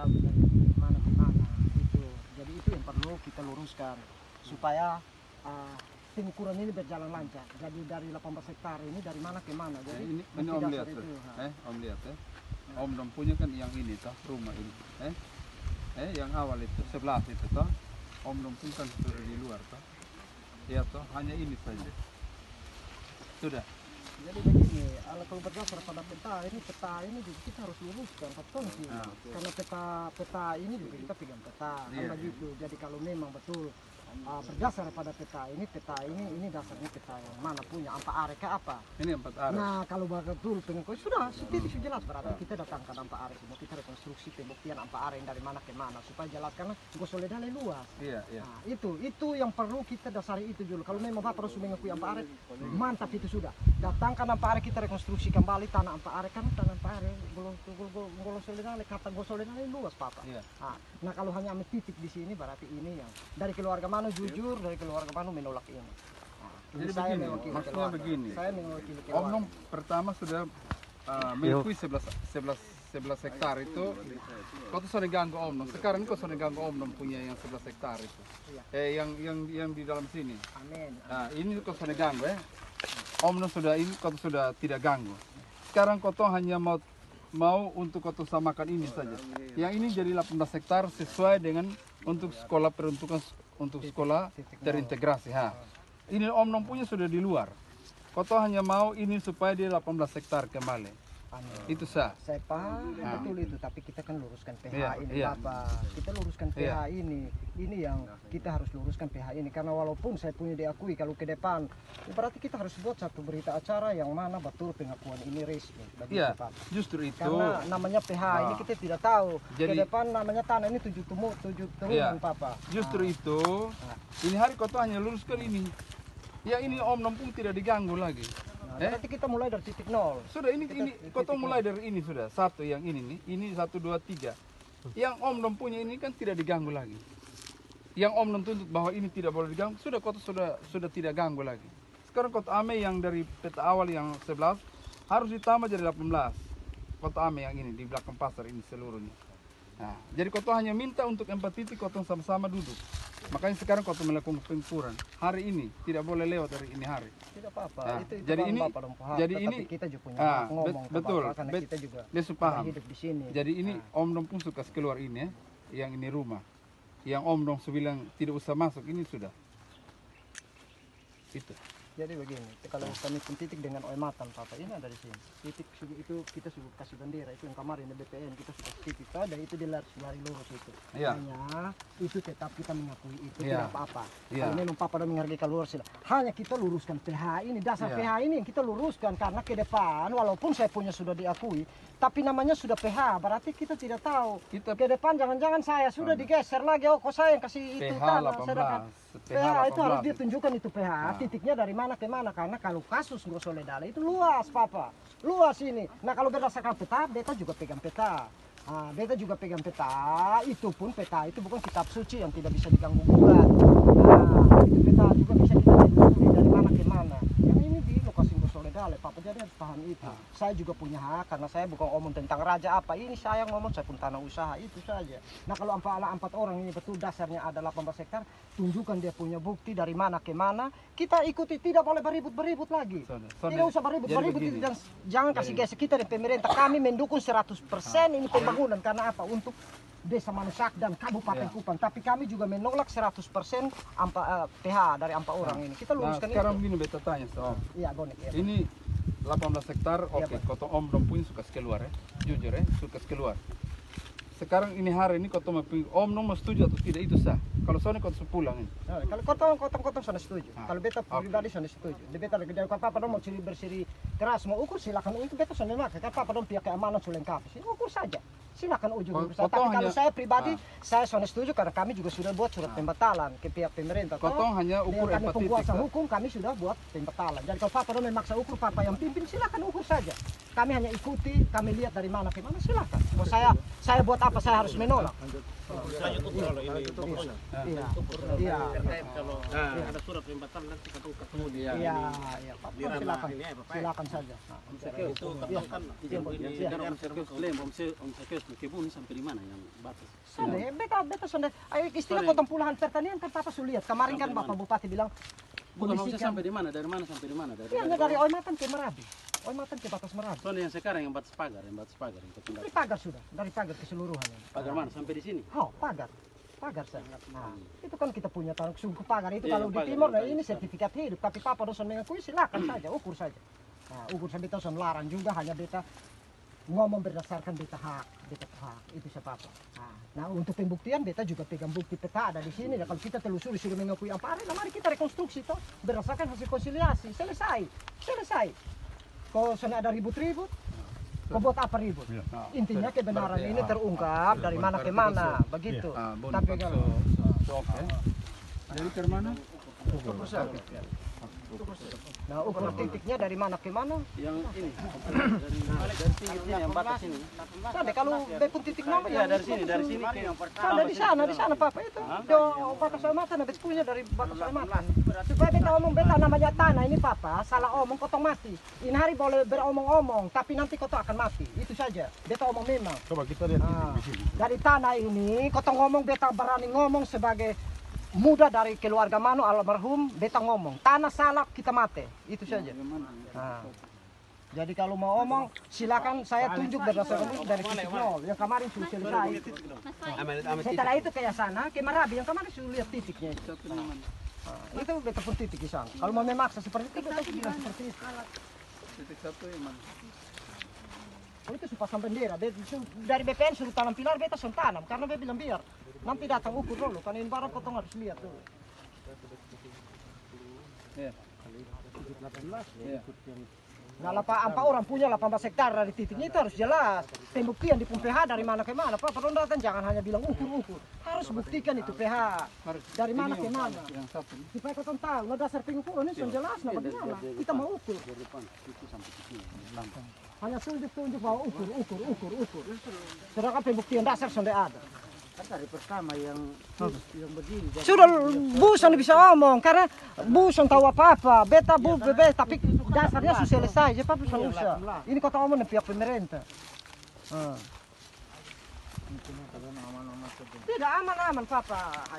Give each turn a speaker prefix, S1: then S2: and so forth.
S1: tahu dari mana ke mana itu. Jadi itu yang perlu kita luruskan supaya pengukuran ini berjalan lancar. Jadi dari 18 hektar ini dari mana ke mana. Jadi
S2: ini Om lihat tuh. Om lihat ya. Om dong punya kan yang ini toh, rumah ini. Yang awal itu 11 itu toh. Om dong pun kan sudah di luar toh. Ya toh, hanya ini saja. Sudah.
S1: Jadi begini, kalau berdasar pada peta ini juga kita harus luruskan betul sih. Karena peta ini juga kita pegang peta kan begitu. Jadi kalau memang betul berdasar pada peta ini dasarnya peta yang mana punya Ampa Are ke apa?
S2: Ini 4 arah.
S1: Nah kalau betul pengekor sudah titik jelas berarti kita datangkan Ampa Are semua, kita rekonstruksi pembuktian Ampa Are yang dari mana ke mana supaya jelas karena Gosoledale luas.
S2: Iya.
S1: Nah, itu yang perlu kita dasari itu dulu. Kalau memang Bapak harus mengakui Ampa Are, mantap itu sudah. Datangkan Ampa Are, kita rekonstruksi kembali tanah Ampa Are, kan tanah Ampa Are Gosoledale, kata Gosoledale luas Papa.
S2: Iya.
S1: Nah kalau hanya ambil titik di sini berarti ini yang dari keluarga mana jujur, dari keluarga mana menolak ini.
S2: Jadi
S1: saya
S2: begini,
S1: mewakili
S2: maksudnya
S1: keluarga.
S2: begini.
S1: Saya mewakili
S2: Om
S1: keluarga.
S2: dong pertama sudah mengakui 11 hektar itu. Kau tuh sudah ganggu Om dong. Sekarang kau sudah ganggu Om dong punya yang 11 hektar itu. Yang di dalam sini.
S1: Amin.
S2: Nah, ini kau sudah ganggu ya. Om dong sudah ini kau sudah tidak ganggu. Sekarang kau tuh hanya mau untuk kau tuh samakan ini saja. Yang ini jadi 18 hektar sesuai dengan untuk sekolah peruntukan untuk sekolah terintegrasi. Ini Om Nom punya sudah di luar. Kau hanya mau ini supaya dia 18 hektar kembali. Itu sah.
S1: Saya paham betul itu, tapi kita kan luruskan PH
S2: Iya,
S1: ini
S2: iya.
S1: Bapak. Kita luruskan PH ini. Ini yang kita harus luruskan PH ini karena walaupun saya punya diakui kalau ke depan, berarti kita harus buat satu berita acara yang mana betul pengakuan ini resmi.
S2: Iya,
S1: Bapak.
S2: justru itu.
S1: Karena namanya PH ini kita tidak tahu.
S2: Jadi-
S1: ke depan namanya tanah ini 7 turunan Papa.
S2: Justru itu. Ini hari kau hanya luruskan ini. Ya ini Om Nom pun tidak diganggu lagi.
S1: Berarti kita mulai dari titik nol.
S2: Sudah ini kau mulai dari ini sudah. Satu yang ini nih. Ini 1 2 3. Yang Om Nom punya ini kan tidak diganggu lagi. Yang Om Nom tuntut bahwa ini tidak boleh diganggu, sudah kau sudah tidak ganggu lagi. Sekarang kota Ame yang dari peta awal yang 11 harus ditambah jadi 18. Kota Ame yang ini di belakang pasar ini seluruhnya. Nah, jadi kota hanya minta untuk 4 titik kota sama-sama duduk. Makanya sekarang kota melakukan pengukuran. Hari ini tidak boleh lewat dari ini hari.
S1: Tidak apa-apa.
S2: Nah,
S1: itu
S2: jadi
S1: paham
S2: ini-
S1: Bapak dong, paham.
S2: jadi
S1: Tetapi
S2: ini-
S1: kita juga punya hak ngomong ke
S2: betul,
S1: Bapak, karena kita juga
S2: dia paham.
S1: hidup di sini.
S2: Jadi ini Om Dong pun suka keluar ini ya, yang ini rumah. Yang Om Dong bilang tidak usah masuk ini sudah. Itu.
S1: Jadi begini, kalau kami pun titik dengan oematan Papa, ini ada di sini. Titik itu kita sudah kasih bendera, itu yang kemarin di BPN kita sudah titik dan itu di lari lurus itu.
S2: Iya.
S1: Hanya itu tetap kita mengakui itu
S2: Iya.
S1: tidak apa-apa.
S2: Iya.
S1: Kalau memang Papa dan menghargai keluar sila. Hanya kita luruskan PH ini, dasar
S2: Iya.
S1: PH ini yang kita luruskan karena ke depan walaupun saya punya sudah diakui, tapi namanya sudah PH, berarti kita tidak tahu.
S2: Kita
S1: Ke depan jangan-jangan saya sudah digeser lagi, oh kok saya yang kasih itu
S2: PH
S1: tanah,
S2: 18.
S1: sedangkan PH itu harus dia tunjukkan itu PH, titiknya dari mana ke mana karena kalau kasus Gosoledale itu luas Papa, luas ini. Nah kalau berdasarkan peta, beta juga pegang peta. Beta juga pegang peta, itu pun peta itu bukan kitab suci yang tidak bisa diganggu gugat. Itu peta juga bisa kita telusuri dari mana ke mana. Yang ini di lokasi Gosoledale Papa, jadi harus paham itu. Saya juga punya hak karena saya bukan ngomong tentang raja apa ini, saya ngomong saya pun tanah usaha itu saja. Nah kalau 4 orang ini betul dasarnya ada 18 hektar, tunjukkan dia punya bukti dari mana ke mana, kita ikuti, tidak boleh beribut-beribut lagi. Tidak usah beribut-beribut
S2: begini.
S1: dan jangan kasih gesek kita dari pemerintah. Kami mendukung 100% ini pembangunan karena apa? Untuk Desa Manusak dan Kabupaten Kupang. Tapi kami juga menolak 100% PH dari Ampa orang ini. Kita
S2: Nah,
S1: luruskan
S2: sekarang
S1: itu.
S2: begini beta tanya Om.
S1: Iya, Gonek. Ya.
S2: Ini 18 hektar,
S1: Iya,
S2: oke,
S1: Pak.
S2: kota Om Dong punya suka keluar ya. Jujur ya, suka keluar. Sekarang ini hari ini kota mau Om Dong mau setuju atau tidak itu sah. Kalau soalnya kota pulang ini.
S1: Nah, kalau kotong sana setuju. Kalau beta pribadi sana setuju. Di beta lagi kalau Papa dong mau bersiri keras mau ukur silakan itu beta sana makan. Kan Papa dong pihak keamanan sudah lengkap. Sini ukur saja. Silakan ukur saja. Tapi kalau saya pribadi saya sana setuju karena kami juga sudah buat surat pembatalan ke pihak pemerintah.
S2: Kotong hanya ukur
S1: kami
S2: 4 titik.
S1: penguasa hukum kami sudah buat pembatalan. Jadi kalau Papa dong memaksa ukur Papa yang pimpin silakan ukur saja. Kami hanya ikuti, kami lihat dari mana ke mana, silakan. Kalau saya buat apa saya harus menolak?
S3: Saya ukur kalau ini
S1: Iya, iya,
S3: kalau ada surat pembatalan nanti ketemu dia.
S1: iya, iya, Pak.
S3: Di ranah
S1: Silakan,
S3: ini ya, Bapak.
S1: silakan saja. Nah,
S3: Itu kan
S4: Om Sekes kebun sampai di mana yang batas?
S1: Sande, beta sande. Ayo istilah potong puluhan pertanian kan Papa sudah lihat. Kemarin kan Bapak Bupati bilang
S4: Bukan maksudnya
S1: kondisikan.
S4: sampai di mana? Dari mana sampai di mana?
S1: Iya, dari Oimatan ke Merabi. Oimatan ke batas Merabi.
S4: Soalnya yang sekarang yang batas pagar yang
S1: Dari
S4: ketinggalan.
S1: pagar sudah, dari pagar keseluruhan.
S4: Pagar mana? Sampai di sini.
S1: Oh, pagar. Pagar saya. Nah, itu kan kita punya tanah sungguh pagar itu
S4: Iya,
S1: kalau di
S4: pagar,
S1: timur, nah
S4: pagar.
S1: ini sertifikat hidup. Tapi Papa dosen mengakui silakan saja, ukur saja. Nah, ukur sampai dosen larang juga hanya beta ngomong berdasarkan beta hak itu siapa Papa. Nah, untuk pembuktian beta juga pegang bukti peta ada di sini. Dan kalau kita telusuri sudah mengakui apa ada, nah mari kita rekonstruksi toh berdasarkan hasil konsiliasi. Selesai. Kalau sana ada ribut-ribut, kau buat apa ribut? Intinya kebenaran ini terungkap dari mana ke mana, begitu. Tapi kalau
S2: Jadi ke mana?
S1: nah ukur titiknya dari mana ke mana?
S4: Yang ini. Dari sini yang batas ini.
S1: Ada kalau bepun titik nomor
S4: Iya dari sini ke yang
S1: ada di sana Papa itu. Do batas Oimatan habis punya dari batas Oimatan. Supaya beta omong beta namanya tanah ini Papa, salah omong kotong mati. Ini hari boleh beromong-omong, tapi nanti kotong akan mati. Itu saja. Beta omong memang.
S3: coba kita lihat
S1: Ah,
S3: di sini.
S1: dari tanah ini kotong ngomong beta berani ngomong sebagai muda dari keluarga Mano almarhum beta ngomong tanah salah kita mati itu saja. Nah, jadi kalau mau omong silakan saya tunjuk berdasarkan itu dari titik nol yang kemarin sudah selesai. Setelah itu kayak sana ke Merabi yang kemarin sudah lihat titiknya itu. Nah, itu beta pun titik di sana. Kalau mau memaksa seperti itu beta bilang seperti itu.
S2: Titik satu yang mana?
S1: Oh, itu supasang bendera. Dari BPN suruh tanam pilar beta suruh tanam karena beta bilang biar nanti datang ukur dulu karena ini barang potong harus lihat dulu.
S2: Iya. Iya.
S1: Nah, apa orang punya 18 hektar dari titiknya itu harus jelas. Pembuktian di PH dari mana ke mana. Pak, perlu datang jangan hanya bilang ukur. Harus buktikan itu PH.
S2: Harus.
S1: Dari mana
S2: Ini
S1: ke
S2: yang
S1: mana.
S2: Yang satu nih.
S1: Supaya kau tahu, nah dasar pengukuran ini sudah jelas, nah bagaimana. Kita mau ukur.
S4: Dari depan itu sampai ke sini.
S1: Hanya tunjuk bahwa ukur. Sedangkan pembuktian dasar sudah ada.
S3: Kan dari pertama yang berdiri.
S1: Sudah buson bisa omong karena buson tahu apa-apa. Beta tapi dasarnya sudah selesai. Jadi Pak buson usah. Ini kota omong dari pihak pemerintah. Tidak aman Papa.